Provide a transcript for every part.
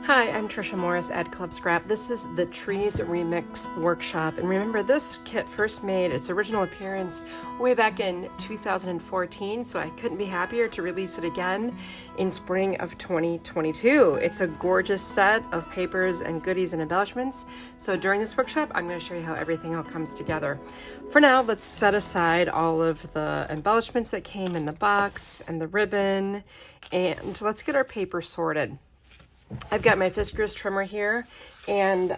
Hi, I'm Trisha Morris at Club Scrap. This is the Trees Remix Workshop. And remember, this kit first made its original appearance way back in 2014, so I couldn't be happier to release it again in spring of 2022. It's a gorgeous set of papers and goodies and embellishments. So during this workshop, I'm going to show you how everything all comes together. For now, let's set aside all of the embellishments that came in the box and the ribbon, and let's get our paper sorted. I've got my Fiskars trimmer here, and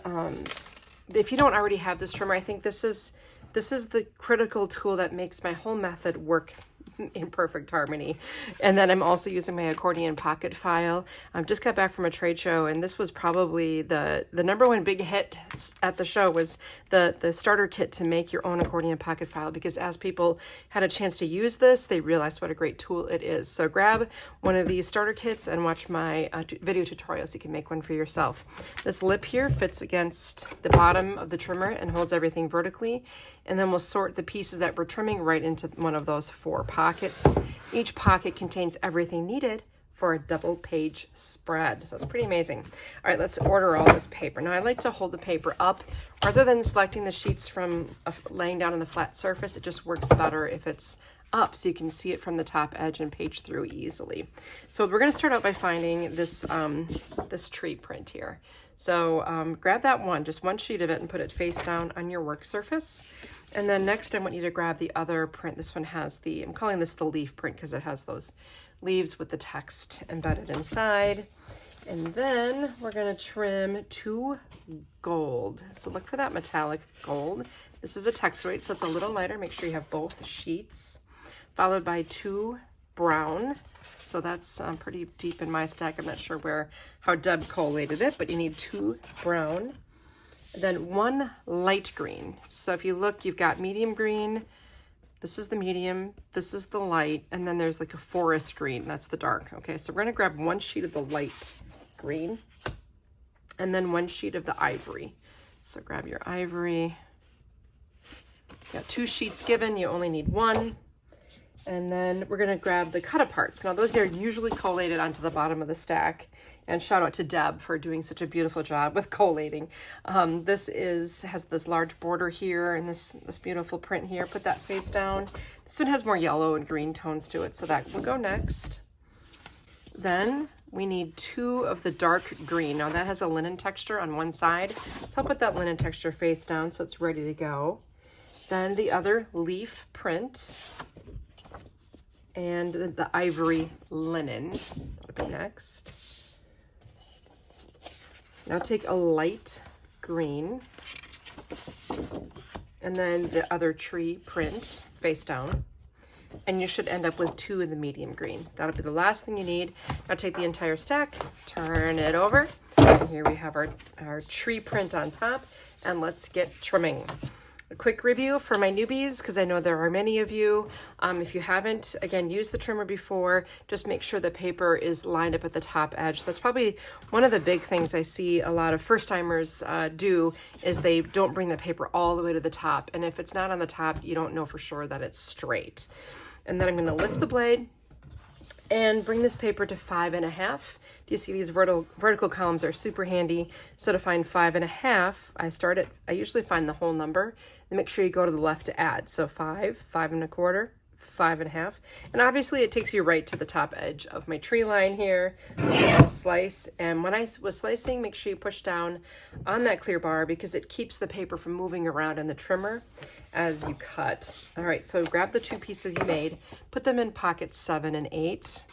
if you don't already have this trimmer, I think this is the critical tool that makes my whole method work in perfect harmony. And then I'm also using my accordion pocket file. I just got back from a trade show, and this was probably the number one big hit at the show was the starter kit to make your own accordion pocket file, because as people had a chance to use this, they realized what a great tool it is. So grab one of these starter kits and watch my video tutorials. You can make one for yourself. This lip here fits against the bottom of the trimmer and holds everything vertically. And then we'll sort the pieces that we're trimming right into one of those 4 pockets. Each pocket contains everything needed for a double page spread. So that's pretty amazing. All right, let's order all this paper. Now I like to hold the paper up rather than selecting the sheets from laying down on the flat surface. It just works better if it's up so you can see it from the top edge and page through easily. So we're going to start out by finding this this tree print here. So grab that one, just one sheet of it, and put it face down on your work surface. And then next I want you to grab the other print. This one has the, I'm calling this the leaf print because it has those leaves with the text embedded inside. And then we're going to trim 2 gold. So look for that metallic gold. This is a text weight, so it's a little lighter. Make sure you have both sheets. Followed by 2 brown. So that's pretty deep in my stack. I'm not sure how Deb collated it, but you need 2 brown. And then 1 light green. So if you look, you've got medium green. This is the medium, this is the light, and then there's like a forest green, that's the dark. Okay, so we're gonna grab 1 sheet of the light green and then 1 sheet of the ivory. So grab your ivory. Got 2 sheets given, you only need 1. And then we're gonna grab the Cutaparts. Now those are usually collated onto the bottom of the stack. And shout out to Deb for doing such a beautiful job with collating. This has this large border here and this beautiful print here. Put that face down. This one has more yellow and green tones to it, so that will go next. Then we need 2 of the dark green. Now that has a linen texture on one side, so I'll put that linen texture face down so it's ready to go. Then the other leaf print and the ivory linen. That'll be next. Now take a light green and then the other tree print face down, and you should end up with 2 of the medium green. That'll be the last thing you need. Now take the entire stack, turn it over, and here we have our tree print on top, and let's get trimming. A quick review for my newbies, because I know there are many of you. If you haven't, again, used the trimmer before, just make sure the paper is lined up at the top edge. That's probably one of the big things I see a lot of first-timers do, is they don't bring the paper all the way to the top. And if it's not on the top, you don't know for sure that it's straight. And then I'm going to lift the blade and bring this paper to 5.5. Do you see these vertical columns are super handy? So to find 5.5, I usually find the whole number, and make sure you go to the left to add. So 5, 5.25, 5.5. And obviously it takes you right to the top edge of my tree line here. I'll slice, and when I was slicing, make sure you push down on that clear bar because it keeps the paper from moving around in the trimmer as you cut. All right, so grab the 2 pieces you made, put them in pockets 7 and 8,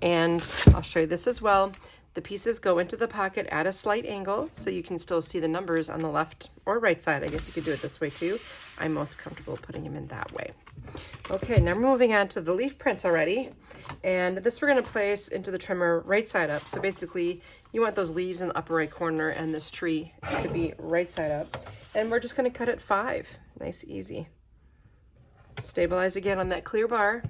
and I'll show you this as well. The pieces go into the pocket at a slight angle, so you can still see the numbers on the left or right side. I guess you could do it this way too. I'm most comfortable putting them in that way. Okay, now we're moving on to the leaf print already, and this we're going to place into the trimmer right side up. So basically, you want those leaves in the upper right corner and this tree to be right side up. And we're just going to cut at 5. Nice, easy. Stabilize again on that clear bar.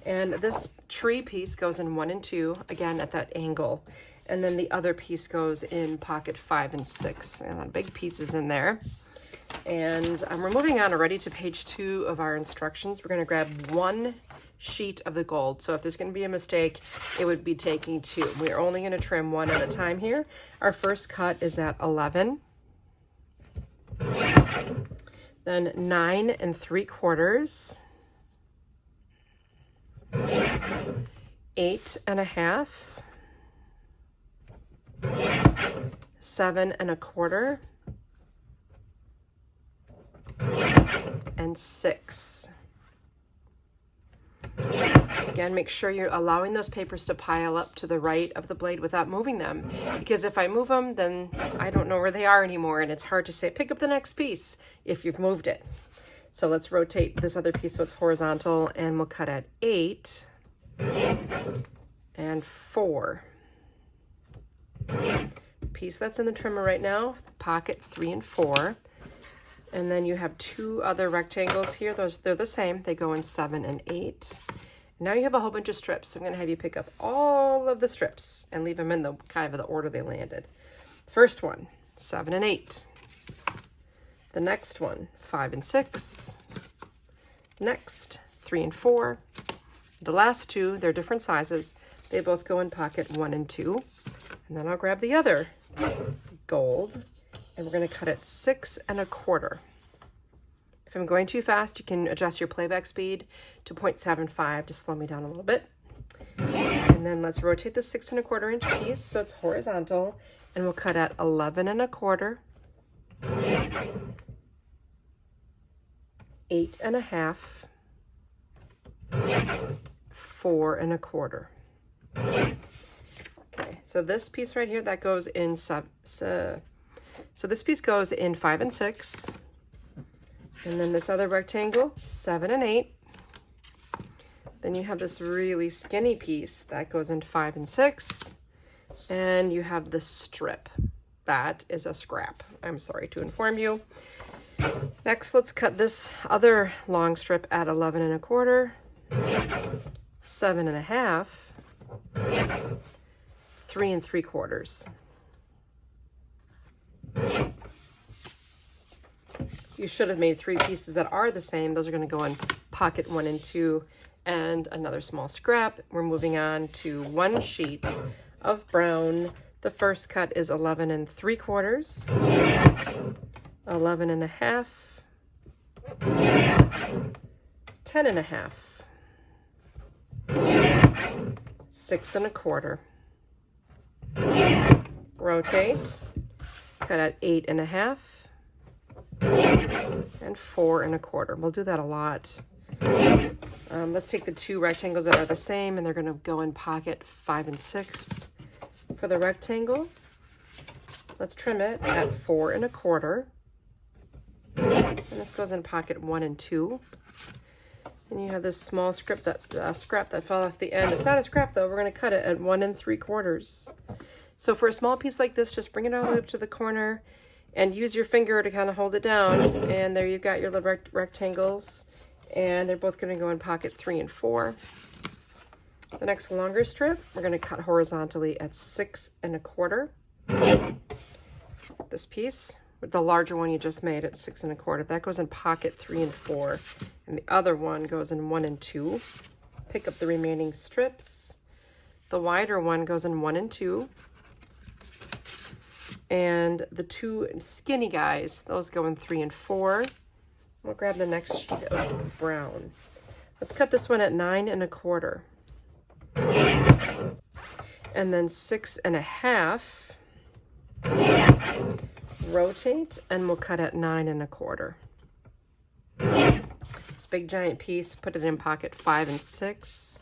And this tree piece goes in 1 and 2, again at that angle. And then the other piece goes in pocket 5 and 6. And that big piece is in there. And we're moving on already to page 2 of our instructions. We're going to grab 1 sheet of the gold. So if there's going to be a mistake, it would be taking 2. We're only going to trim 1 at a time here. Our first cut is at 11. Then 9 3/4. 8 1/2. 7 1/4. And 6. Again, make sure you're allowing those papers to pile up to the right of the blade without moving them, because if I move them, then I don't know where they are anymore, and it's hard to say pick up the next piece if you've moved it. So let's rotate this other piece so it's horizontal, and we'll cut at 8 and 4. Piece that's in the trimmer right now, pocket 3 and 4. And then you have 2 other rectangles here. They're the same. They go in 7 and 8. And now you have a whole bunch of strips. So I'm going to have you pick up all of the strips and leave them in the kind of the order they landed. First one, 7 and 8. The next one, 5 and 6. Next, 3 and 4. The last 2, they're different sizes. They both go in pocket 1 and 2. And then I'll grab the other gold, and we're going to cut it 6 1/4. If I'm going too fast, you can adjust your playback speed to 0.75 to slow me down a little bit. And then let's rotate the 6 1/4 inch piece so it's horizontal, and we'll cut at 11 1/4, 8 1/2, 4 1/4. Okay, so this piece right here, that goes in so this piece goes in 5 and 6. And then this other rectangle, 7 and 8. Then you have this really skinny piece that goes in 5 and 6. And you have the strip. That is a scrap. I'm sorry to inform you. Next, let's cut this other long strip at 11 1/4, 7 1/2, 3 3/4. You should have made 3 pieces that are the same. Those are going to go in pocket 1 and 2, and another small scrap. We're moving on to 1 sheet of brown. The first cut is 11 3/4, 11 1/2, 10 1/2, 6 1/4. Rotate, cut at 8 1/2. And 4 1/4. We'll do that a lot. Let's take the 2 rectangles that are the same, and they're going to go in pocket 5 and 6 for the rectangle. Let's trim it at 4 1/4. And this goes in pocket 1 and 2. And you have this small scrap that fell off the end. It's not a scrap though. We're going to cut it at 1 3/4. So for a small piece like this, just bring it all the way up to the corner and use your finger to kind of hold it down. And there you've got your little rectangles. And they're both going to go in pocket 3 and 4. The next longer strip, we're going to cut horizontally at 6 1/4. This piece, with the larger one you just made at 6 1/4, that goes in pocket 3 and 4. And the other one goes in 1 and 2. Pick up the remaining strips. The wider one goes in 1 and 2. And the 2 skinny guys, those go in 3 and 4. We'll grab the next sheet of brown. Let's cut this one at 9 1/4. And then 6 1/2. Rotate, and we'll cut at 9 1/4. This big giant piece, put it in pocket 5 and 6.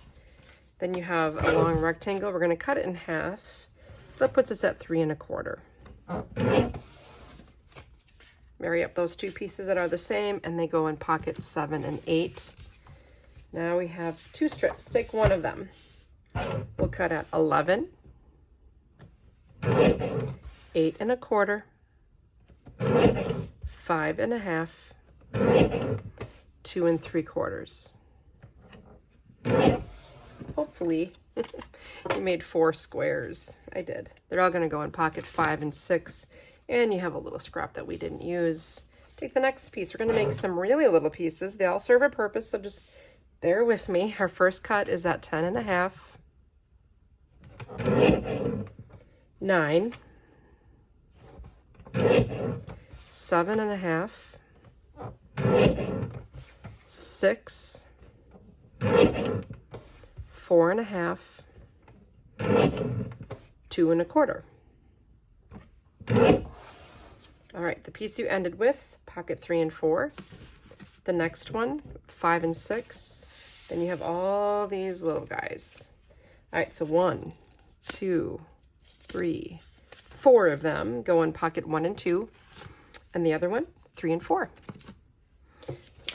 Then you have a long rectangle. We're going to cut it in half. So that puts us at 3 1/4. Marry up those 2 pieces that are the same, and they go in pockets 7 and 8. Now we have 2 strips. Take one of them. We'll cut at 11, 8 1/4, 5 1/2, 2 3/4. Hopefully you made 4 squares. I did. They're all going to go in pocket 5 and 6, and you have a little scrap that we didn't use. Take the next piece. We're going to make some really little pieces. They all serve a purpose, so just bear with me. Our first cut is at 10.5, 9, 7.5, 6, 4.5, 2.25. All right, the piece you ended with, pocket 3 and 4. The next one, 5 and 6. Then you have all these little guys. All right, so 1, 2, 3, 4 of them go in pocket 1 and 2, and the other one, 3 and 4.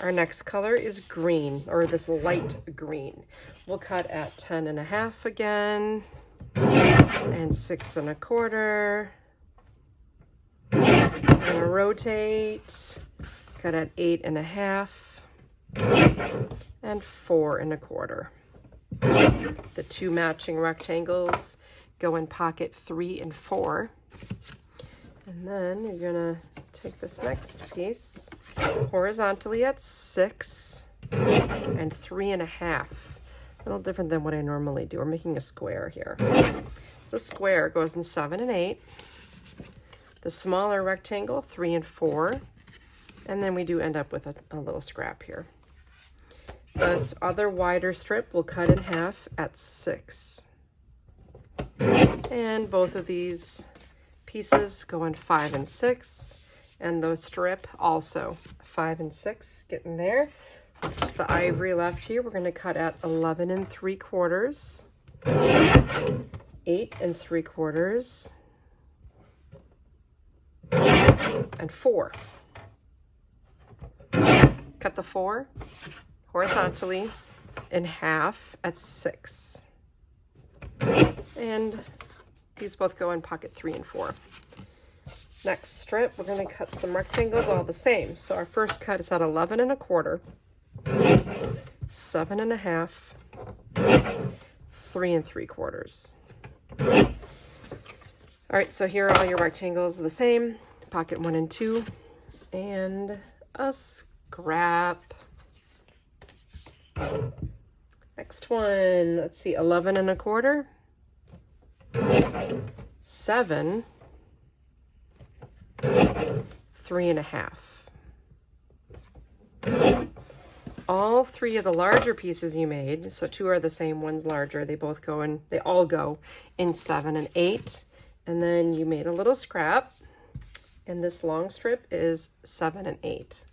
Our next color is green, or this light green. We'll cut at 10.5 again, and 6.25. I'm gonna rotate, cut at 8.5, and 4.25. The two matching rectangles go in pocket 3 and 4. And then you're gonna take this next piece horizontally at 6 and 3.5. A little different than what I normally do. We're making a square here. The square goes in 7 and 8. The smaller rectangle, 3 and 4. And then we do end up with a little scrap here. This other wider strip will cut in half at 6. And both of these pieces go in 5 and 6. And the strip also 5 and 6, getting there. Just the ivory left here. We're going to cut at 11 3/4, 8 3/4, and 4. Cut the 4 horizontally in half at 6. And these both go in pocket 3 and 4. Next strip, we're going to cut some rectangles all the same. So our first cut is at 11 1/4, 7.5, 3 3/4. All right, so here are all your rectangles the same, pocket 1 and 2, and a scrap. Next one, let's see, 11 1/4, 7, 3.5. All three of the larger pieces you made, so 2 are the same, one's larger, they all go in 7 and 8. And then you made a little scrap, and this long strip is 7 and 8.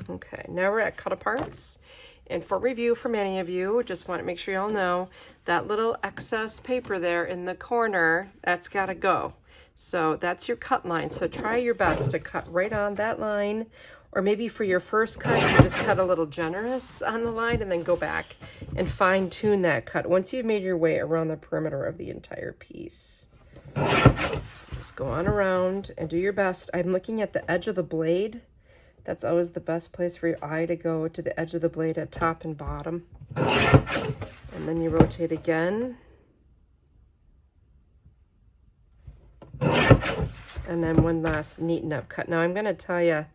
Okay, now we're at Cutaparts. And for review from any of you, just want to make sure y'all know that little excess paper there in the corner, that's got to go. So that's your cut line. So try your best to cut right on that line, or maybe for your first cut, you just cut a little generous on the line and then go back and fine tune that cut once you've made your way around the perimeter of the entire piece. Just go on around and do your best. I'm looking at the edge of the blade. That's always the best place for your eye to go, to the edge of the blade at top and bottom. And then you rotate again. And then one last neaten up cut. Now I'm going to tell you,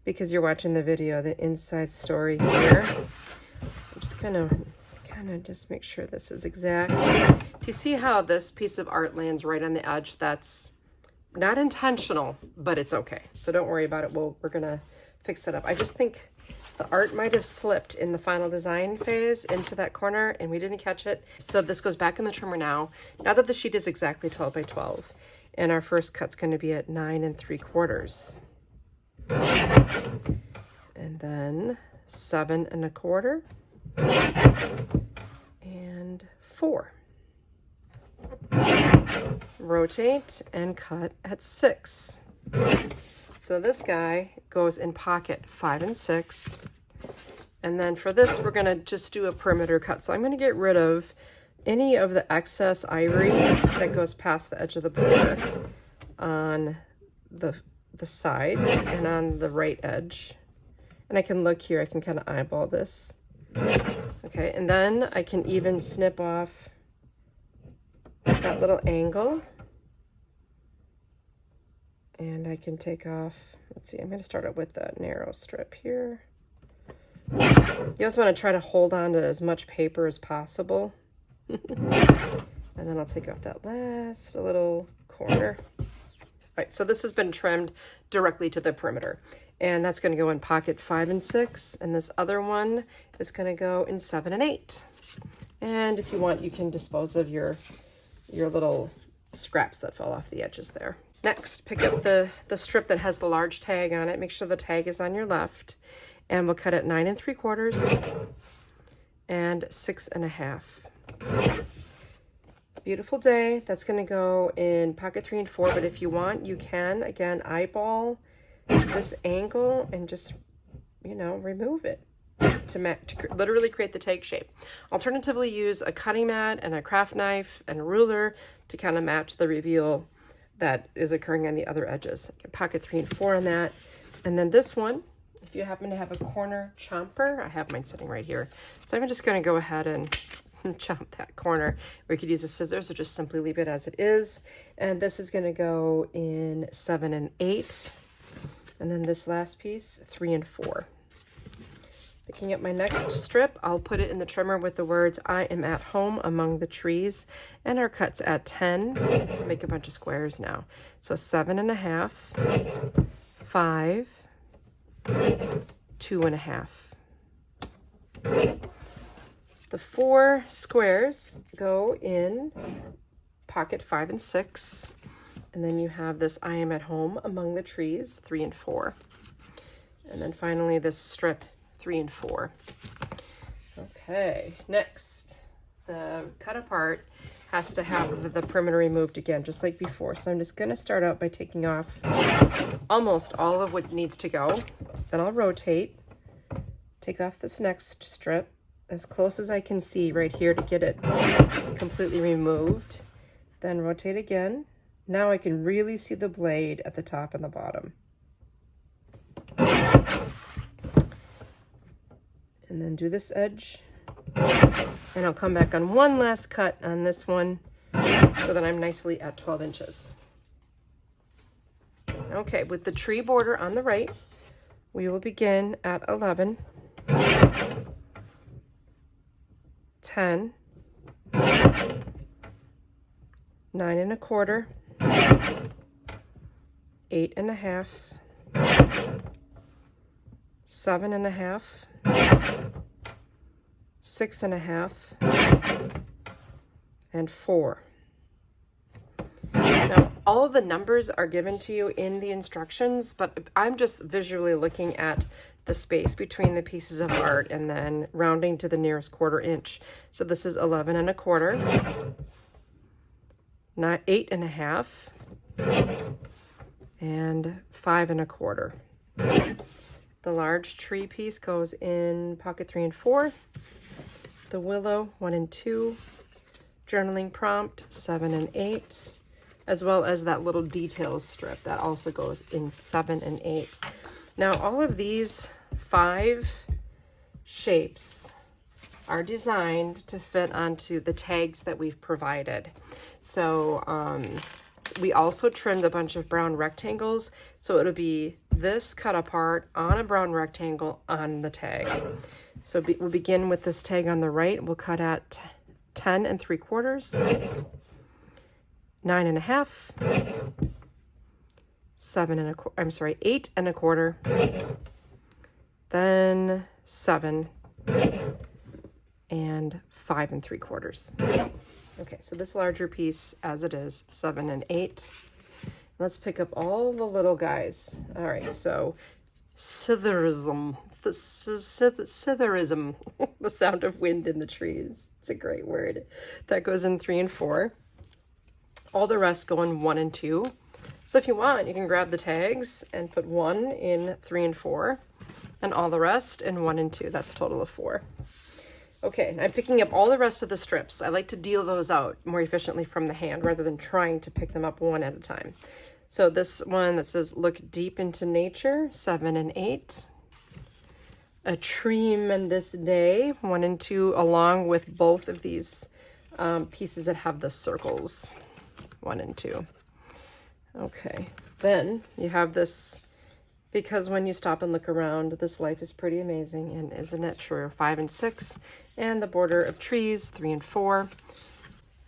because you're watching the video, the inside story here. I'm just going to just make sure this is exact. Do you see how this piece of art lands right on the edge? That's not intentional, but it's okay. So don't worry about it. We're going to fix it up. I just think the art might have slipped in the final design phase into that corner and we didn't catch it. So this goes back in the trimmer now that the sheet is exactly 12 by 12. And our first cut's going to be at 9 3/4. And then 7 1/4 and 4. Rotate and cut at 6. So this guy goes in pocket 5 and 6. And then for this, we're going to just do a perimeter cut. So I'm going to get rid of any of the excess ivory that goes past the edge of the border on the sides and on the right edge. And I can look here, I can kind of eyeball this. Okay, and then I can even snip off that little angle. And I can take off, let's see, I'm going to start out with the narrow strip here. You also want to try to hold on to as much paper as possible. And then I'll take off that last little corner. All right, so this has been trimmed directly to the perimeter. And that's going to go in pocket 5 and 6. And this other one is going to go in 7 and 8. And if you want, you can dispose of your little scraps that fell off the edges there. Next, pick up the strip that has the large tag on it. Make sure the tag is on your left. And we'll cut it 9 3/4 and 6 1/2. Beautiful day. That's going to go in pocket 3 and 4. But if you want, you can, again, eyeball this angle and just, you know, remove it to literally create the tag shape. Alternatively, use a cutting mat and a craft knife and a ruler to kind of match the reveal that is occurring on the other edges. Pocket 3 and 4 on that. And then this one, if you happen to have a corner chomper, I have mine sitting right here. So I'm just going to go ahead and chomp that corner. Or you could use a scissors or just simply leave it as it is. And this is going to go in 7 and 8. And then this last piece, 3 and 4. Picking up my next strip, I'll put it in the trimmer with the words, "I am at home among the trees," and our cut's at 10 to make a bunch of squares now. So 7 1/2, 5, 2 1/2. The 4 squares go in pocket 5 and 6. And then you have this "I am at home among the trees," 3 and 4. And then finally this strip, 3 and 4. Okay, next, the cut apart has to have the perimeter removed again, just like before. So I'm just going to start out by taking off almost all of what needs to go. Then I'll rotate, take off this next strip as close as I can see right here to get it completely removed. Then rotate again. Now I can really see the blade at the top and the bottom. And then do this edge. And I'll come back on one last cut on this one so that I'm nicely at 12 inches. Okay, with the tree border on the right, we will begin at 11, 10, 9 1/4, 8 1/2, 7 1/2, 6 1/2, and 4. Now, all of the numbers are given to you in the instructions, but I'm just visually looking at the space between the pieces of art and then rounding to the nearest 1/4 inch. So this is 11 1/4, 8 1/2, and 5 1/4. The large tree piece goes in pocket 3 and 4. The willow, 1 and 2. Journaling prompt, 7 and 8. As well as that little details strip that also goes in 7 and 8. Now, all of these 5 shapes are designed to fit onto the tags that we've provided. So we also trimmed a bunch of brown rectangles. So it'll be this cut apart on a brown rectangle on the tag. So we'll begin with this tag on the right. We'll cut at 10 3/4, 9 1/2, 8 1/4, then 7, and 5 3/4. Okay, so this larger piece as it is, 7 and 8. Let's pick up all the little guys. All right, so sitherism, the sound of wind in the trees. It's a great word. That goes in 3 and 4. All the rest go in 1 and 2. So if you want, you can grab the tags and put 1 in 3 and 4, and all the rest in 1 and 2. That's a total of 4. Okay, I'm picking up all the rest of the strips. I like to deal those out more efficiently from the hand rather than trying to pick them up one at a time. So this one that says "Look Deep into Nature," 7 and 8. A Tremendous Day, 1 and 2, along with both of these pieces that have the circles, 1 and 2. Okay, then you have this because when you stop and look around, this life is pretty amazing, and isn't it true? 5 and 6, and the border of trees, 3 and 4.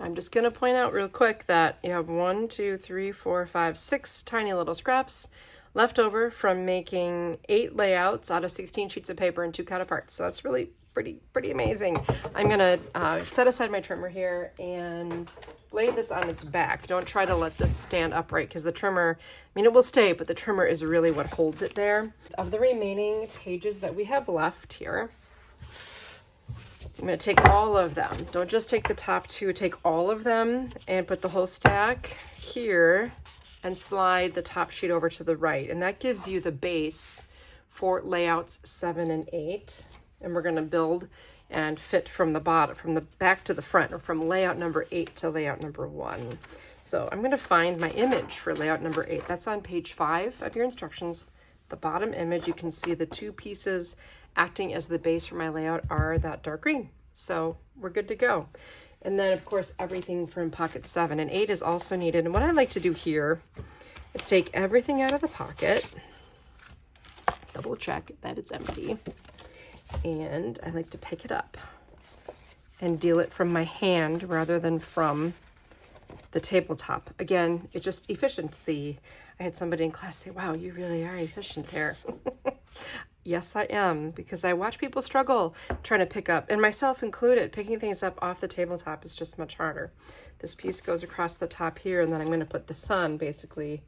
I'm just going to point out real quick that you have 1, 2, 3, 4, 5, 6 tiny little scraps left over from making 8 layouts out of 16 sheets of paper and 2 Cutaparts. So that's really pretty amazing. I'm going to set aside my trimmer here and lay this on its back. Don't try to let this stand upright because the trimmer, I mean, it will stay, but the trimmer is really what holds it there. Of the remaining pages that we have left here, I'm going to take all of them. Don't just take the top 2, take all of them and put the whole stack here and slide the top sheet over to the right. And that gives you the base for layouts 7 and 8. And we're going to build and fit from the bottom, from the back to the front, or from layout number 8 to layout number 1. So I'm going to find my image for layout number 8. That's on page 5 of your instructions. The bottom image, you can see the 2 pieces acting as the base for my layout are that dark green. So we're good to go. And then of course, everything from pocket 7 and 8 is also needed. And what I like to do here is take everything out of the pocket, double check that it's empty. And I like to pick it up and deal it from my hand rather than from the tabletop. Again, it's just efficiency. I had somebody in class say, wow, you really are efficient there. Yes, I am, because I watch people struggle trying to pick up, and myself included. Picking things up off the tabletop is just much harder. This piece goes across the top here, and then I'm going to put the sun basically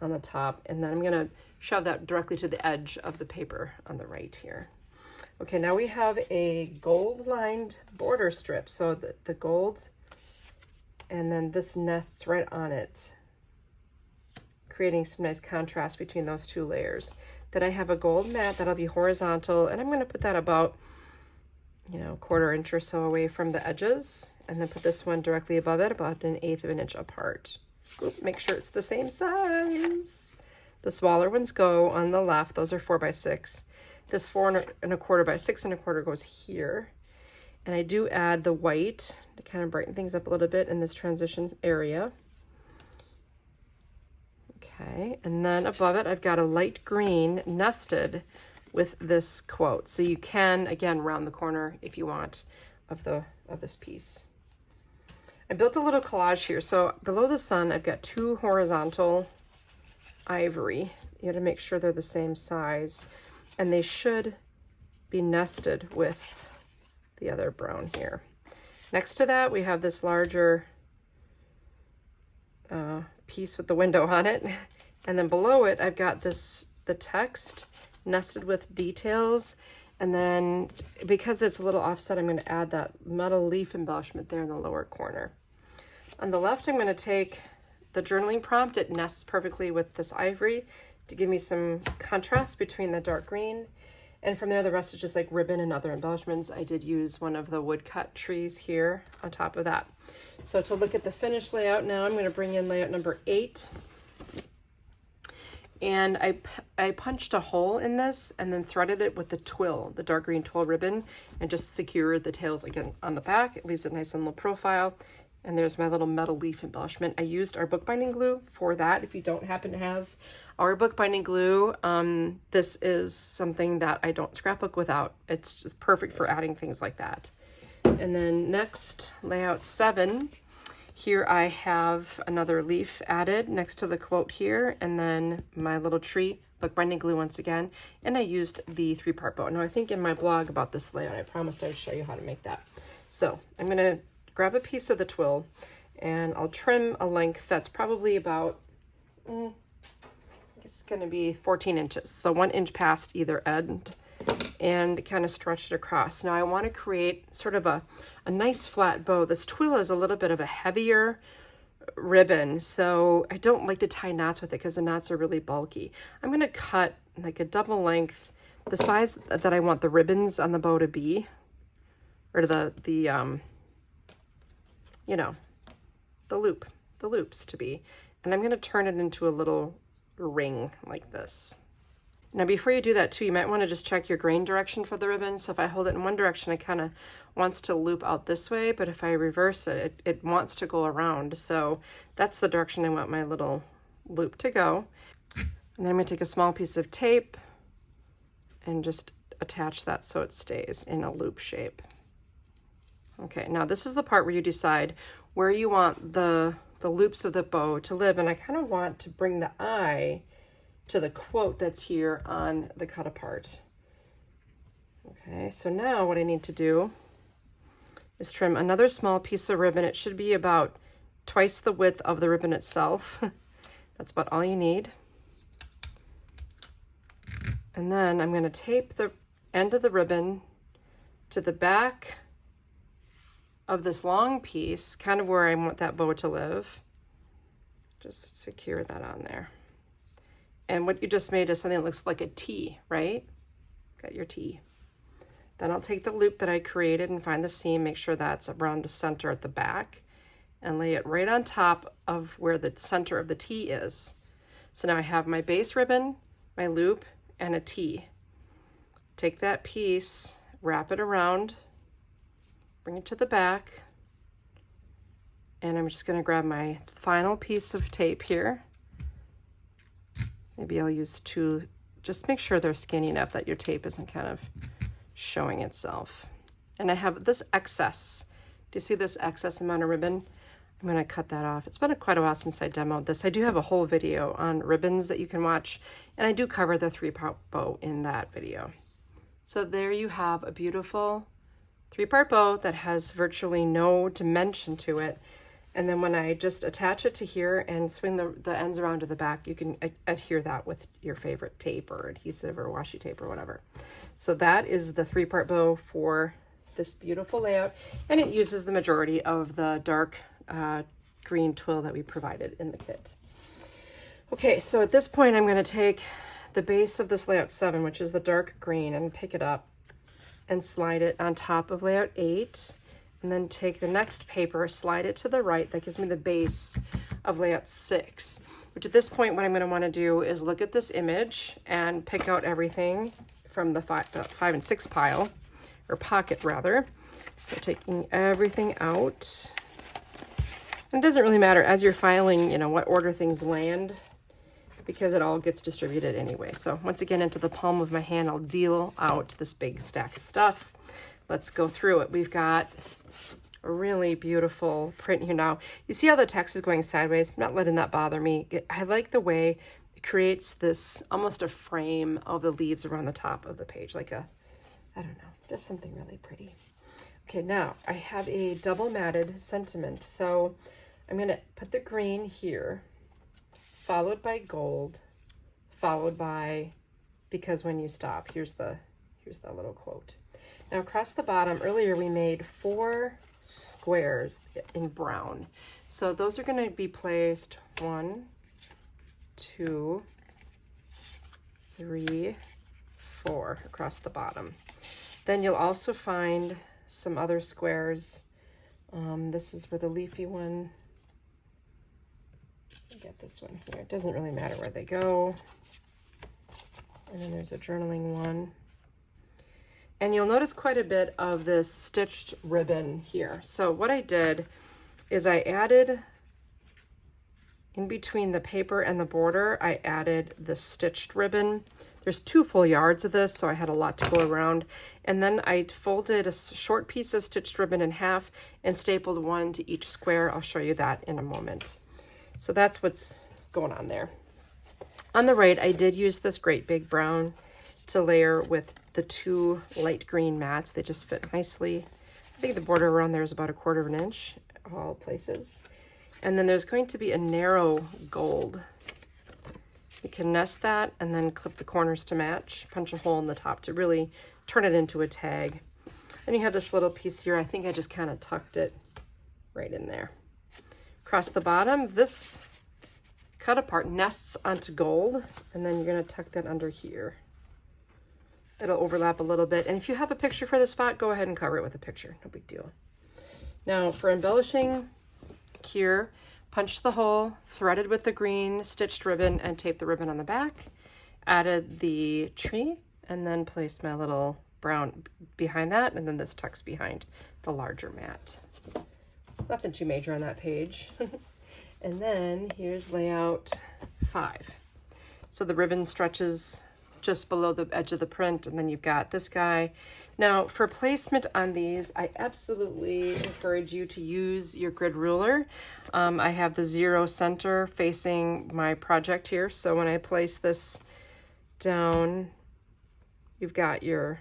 on the top, and then I'm going to shove that directly to the edge of the paper on the right here. Okay, now we have a gold lined border strip. So the gold, and then this nests right on it, creating some nice contrast between those 2 layers. Then I have a gold mat that'll be horizontal, and I'm going to put that about, you know, 1/4 inch or so away from the edges, and then put this one directly above it, about 1/8 of an inch apart. Oop, make sure it's the same size. The smaller ones go on the left. Those are 4 by 6. This 4 1/4 by 6 1/4 goes here. And I do add the white to kind of brighten things up a little bit in this transition area. Okay, and then above it, I've got a light green nested with this quote. So you can, again, round the corner if you want of this piece. I built a little collage here. So below the sun, I've got 2 horizontal ivory. You have to make sure they're the same size. And they should be nested with the other brown here. Next to that, we have this larger piece with the window on it. And then below it, I've got the text nested with details. And then because it's a little offset, I'm going to add that metal leaf embellishment there in the lower corner. On the left, I'm going to take the journaling prompt. It nests perfectly with this ivory to give me some contrast between the dark green. And from there, the rest is just like ribbon and other embellishments. I did use one of the woodcut trees here on top of that. So to look at the finished layout now, I'm going to bring in layout number 8. And I punched a hole in this and then threaded it with the twill, the dark green twill ribbon, and just secured the tails again on the back. It leaves it nice and low profile. And there's my little metal leaf embellishment. I used our bookbinding glue for that. If you don't happen to have our bookbinding glue, this is something that I don't scrapbook without. It's just perfect for adding things like that. And then next, layout 7. Here I have another leaf added next to the quote here, and then my little tree, bookbinding glue once again, and I used the 3-part bow. Now I think in my blog about this layout, I promised I would show you how to make that. So I'm going to grab a piece of the twill, and I'll trim a length that's probably about, it's going to be 14 inches. So 1 inch past either end, and kind of stretch it across. Now I want to create sort of a nice flat bow. This twill is a little bit of a heavier ribbon, so I don't like to tie knots with it because the knots are really bulky. I'm going to cut like a double length, the size that I want the ribbons on the bow to be, or the you know, the loops to be. And I'm going to turn it into a little ring like this. Now, before you do that too, you might want to just check your grain direction for the ribbon. So if I hold it in one direction, it kind of wants to loop out this way, but if I reverse it, it wants to go around. So that's the direction I want my little loop to go. And then I'm going to take a small piece of tape and just attach that so it stays in a loop shape. Okay, now this is the part where you decide where you want the loops of the bow to live, and I kind of want to bring the eye to the quote that's here on the cut apart. Okay, so now what I need to do is trim another small piece of ribbon. It should be about twice the width of the ribbon itself. That's about all you need. And then I'm going to tape the end of the ribbon to the back of this long piece, kind of where I want that bow to live. Just secure that on there. And what you just made is something that looks like a T, right? Got your T. Then I'll take the loop that I created and find the seam, make sure that's around the center at the back, and lay it right on top of where the center of the T is. So now I have my base ribbon, my loop, and a T. Take that piece, wrap it around, bring it to the back, and I'm just going to grab my final piece of tape here. Maybe I'll use two, just make sure they're skinny enough that your tape isn't kind of showing itself. And I have this excess. Do you see this excess amount of ribbon? I'm going to cut that off. It's been quite a while since I demoed this. I do have a whole video on ribbons that you can watch, and I do cover the 3-part bow in that video. So there you have a beautiful 3-part bow that has virtually no dimension to it. And then when I just attach it to here and swing the ends around to the back, you can adhere that with your favorite tape or adhesive or washi tape or whatever. So that is the 3-part bow for this beautiful layout, and it uses the majority of the dark green twill that we provided in the kit. Okay, so at this point I'm going to take the base of this layout 7, which is the dark green, and pick it up and slide it on top of layout 8, and then take the next paper, slide it to the right. That gives me the base of layout 6, which at this point what I'm going to want to do is look at this image and pick out everything from the 5 and 6 pile, or pocket rather. So taking everything out. And it doesn't really matter as you're filing, you know, what order things land, because it all gets distributed anyway. So once again, into the palm of my hand, I'll deal out this big stack of stuff. Let's go through it. We've got a really beautiful print here now. You see how the text is going sideways? I'm not letting that bother me. I like the way it creates this, almost a frame of the leaves around the top of the page, like a, I don't know, just something really pretty. Okay, now I have a double matted sentiment. So I'm going to put the green here, followed by gold, followed by because when you stop. Here's the little quote. Now across the bottom, earlier we made 4 squares in brown. So those are going to be placed 1, 2, 3, 4 across the bottom. Then you'll also find some other squares. This is where the leafy one, get this one here. It doesn't really matter where they go. And then there's a journaling one. And you'll notice quite a bit of this stitched ribbon here. So what I did is I added, in between the paper and the border, I added the stitched ribbon. There's 2 full yards of this, so I had a lot to go around. And then I folded a short piece of stitched ribbon in half and stapled 1 to each square. I'll show you that in a moment. So that's what's going on there. On the right, I did use this great big brown to layer with the 2 light green mats. They just fit nicely. I think the border around there is about 1/4 inch, all places. And then there's going to be a narrow gold. You can nest that and then clip the corners to match, punch a hole in the top to really turn it into a tag. And you have this little piece here. I think I just kind of tucked it right in there. Across the bottom, this cut apart nests onto gold, and then you're going to tuck that under here. It'll overlap a little bit. And if you have a picture for the spot, go ahead and cover it with a picture. No big deal. Now for embellishing here, punch the hole, threaded with the green stitched ribbon, and tape the ribbon on the back. Added the tree, and then place my little brown behind that, and then this tucks behind the larger mat. Nothing too major on that page. And then here's layout 5. So the ribbon stretches just below the edge of the print, and then you've got this guy. Now for placement on these, I absolutely encourage you to use your grid ruler. I have the 0 center facing my project here, so when I place this down, you've got your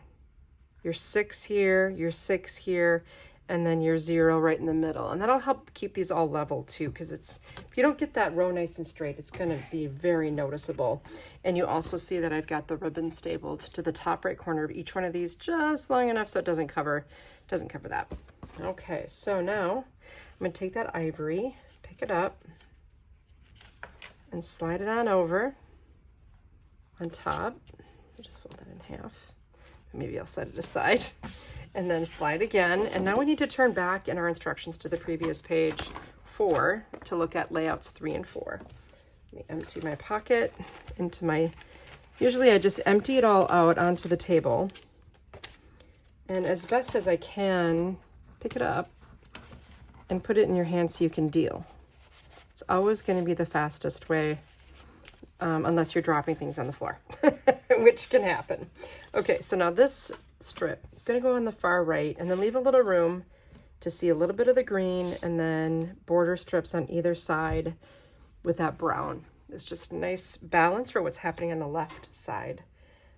6 here, your 6 here, and then your 0 right in the middle. And that'll help keep these all level too, because if you don't get that row nice and straight, it's gonna be very noticeable. And you also see that I've got the ribbon stapled to the top right corner of each one of these just long enough so it doesn't cover that. Okay, so now I'm gonna take that ivory, pick it up, and slide it on over on top. I'll just fold that in half. Maybe I'll set it aside. And then slide again. And now we need to turn back in our instructions to the previous page 4 to look at layouts 3 and 4. Let me empty my pocket into my, usually I just empty it all out onto the table. And as best as I can, pick it up and put it in your hand so you can deal. It's always going to be the fastest way, unless you're dropping things on the floor, which can happen. Okay, so now this strip, it's going to go on the far right and then leave a little room to see a little bit of the green, and then border strips on either side with that brown. It's just a nice balance for what's happening on the left side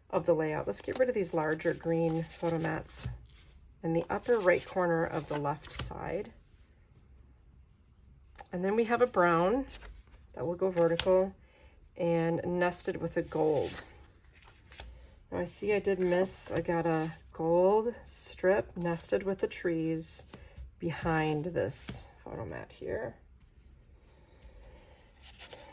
of the layout. Let's get rid of these larger green photo mats in the upper right corner of the left side. And then we have a brown that will go vertical and nested with a gold. Now I see I did miss, I got a gold strip nested with the trees behind this photo mat here.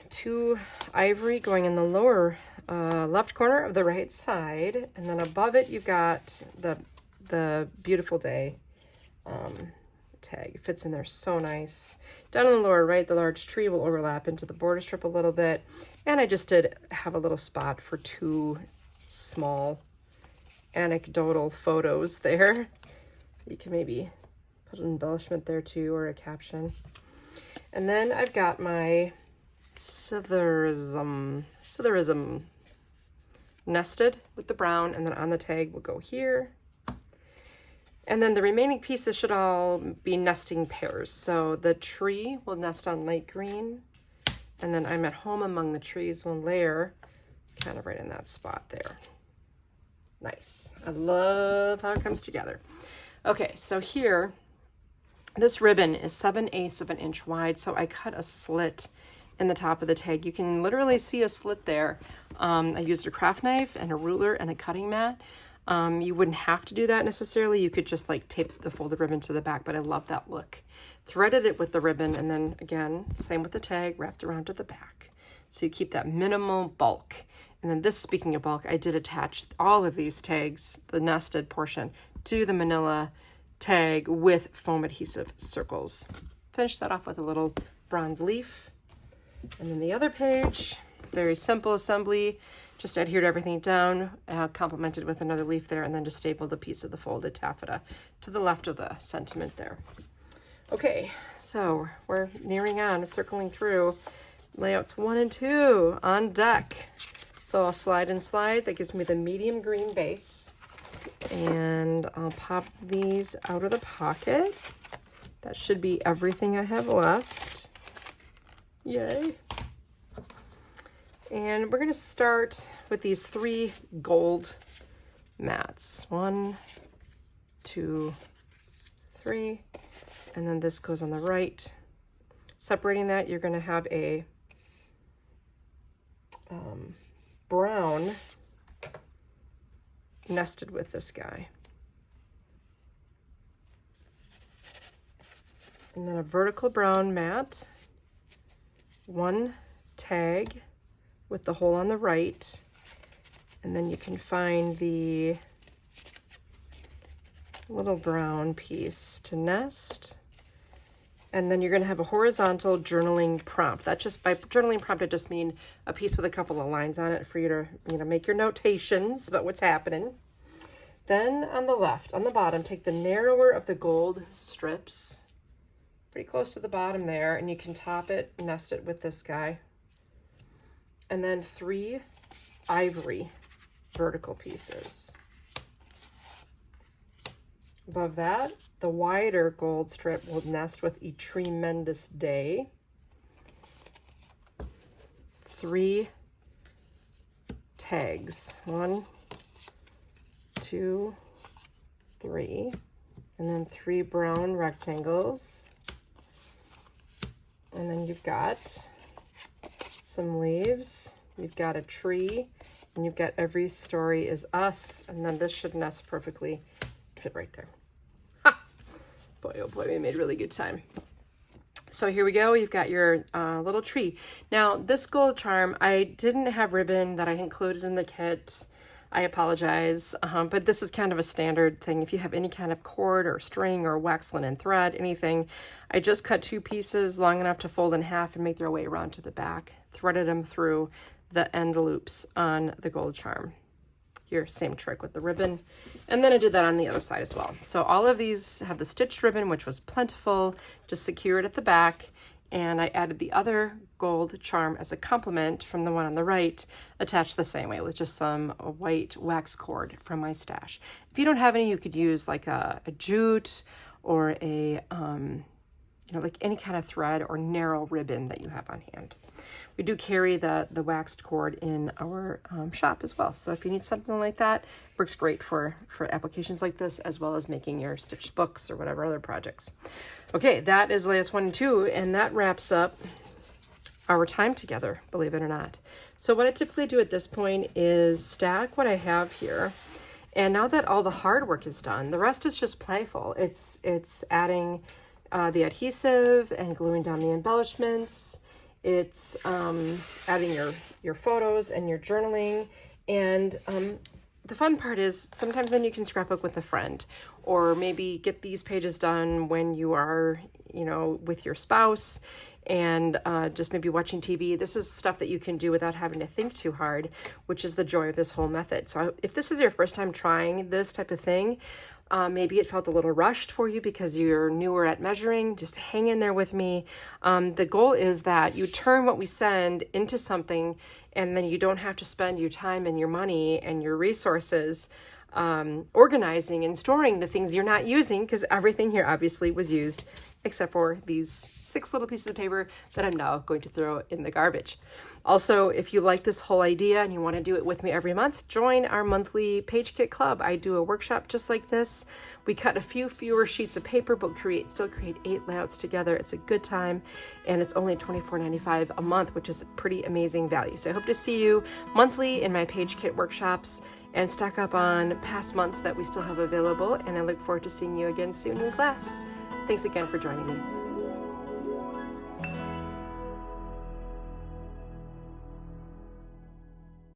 2 ivory going in the lower left corner of the right side, and then above it you've got the Beautiful Day tag. It fits in there so nice. Down in the lower right, the large tree will overlap into the border strip a little bit, and I just did have a little spot for 2 small anecdotal photos there. You can maybe put an embellishment there too, or a caption. And then I've got my Citherism nested with the brown, and then on the tag will go here. And then the remaining pieces should all be nesting pairs. So the tree will nest on light green, and then I'm at home among the trees will layer kind of right in that spot there. Nice. I love how it comes together. Okay, so here, this ribbon is 7/8 of an inch wide, so I cut a slit in the top of the tag. You can literally see a slit there. I used a craft knife and a ruler and a cutting mat. You wouldn't have to do that necessarily. You could just like tape the folded ribbon to the back, but I love that look. Threaded it with the ribbon, and then again, same with the tag, wrapped around to the back. So you keep that minimal bulk. And then this, speaking of bulk, I did attach all of these tags, the nested portion, to the manila tag with foam adhesive circles. Finish that off with a little bronze leaf. And then the other page, very simple assembly, just adhered everything down, complemented with another leaf there, and then just stapled a piece of the folded taffeta to the left of the sentiment there. Okay, so we're nearing on, circling through layouts 1 and 2 on deck. So I'll slide and slide. That gives me the medium green base. And I'll pop these out of the pocket. That should be everything I have left. Yay. And we're going to start with these 3 gold mats. 1, 2, 3. And then this goes on the right. Separating that, you're going to have a brown nested with this guy. And then a vertical brown mat, 1 tag with the hole on the right, and then you can find the little brown piece to nest. And then you're going to have a horizontal journaling prompt. That just, by journaling prompt, I just mean a piece with a couple of lines on it for you to, make your notations about what's happening. Then on the left, on the bottom, take the narrower of the gold strips, pretty close to the bottom there, and you can top it, nest it with this guy. and then 3 ivory vertical pieces. Above that, the wider gold strip will nest with a tremendous day. 3 tags, 1, 2, 3, and then 3 brown rectangles. And then you've got some leaves, you've got a tree, and you've got every story is us, and then this should nest perfectly, fit right there. Ha! Boy, oh boy, we made really good time. So here we go, you've got your little tree. Now this gold charm, I didn't have ribbon that I included in the kit. I apologize, but this is kind of a standard thing. If you have any kind of cord or string or wax linen thread, anything, I just cut 2 pieces long enough to fold in half and make their way around to the back. Threaded them through the end loops on the gold charm. Here, same trick with the ribbon. And then I did that on the other side as well. So all of these have the stitched ribbon, which was plentiful, just secured at the back. And I added the other gold charm as a complement from the one on the right, attached the same way with just some white wax cord from my stash. If you don't have any, you could use like a jute or a, like any kind of thread or narrow ribbon that you have on hand. We do carry the waxed cord in our shop as well. So if you need something like that, works great for applications like this, as well as making your stitched books or whatever other projects. Okay, that is layers 1 and 2, and that wraps up our time together, believe it or not. So what I typically do at this point is stack what I have here. And now that all the hard work is done, the rest is just playful. It's adding the adhesive and gluing down the embellishments. It's adding your photos and your journaling. And the fun part is sometimes then you can scrapbook with a friend, or maybe get these pages done when you are, with your spouse and just maybe watching TV. This is stuff that you can do without having to think too hard, which is the joy of this whole method. So if this is your first time trying this type of thing, maybe it felt a little rushed for you because you're newer at measuring, just hang in there with me. The goal is that you turn what we send into something, and then you don't have to spend your time and your money and your resources organizing and storing the things you're not using, because everything here obviously was used except for these 6 little pieces of paper that I'm now going to throw in the garbage. Also, if you like this whole idea and you want to do it with me every month, join our monthly Page Kit Club. I do a workshop just like this. We cut a few fewer sheets of paper, but still create 8 layouts together. It's a good time, and it's only $24.95 a month, which is pretty amazing value. So I hope to see you monthly in my Page Kit workshops and stock up on past months that we still have available, and I look forward to seeing you again soon in class. Thanks again for joining me.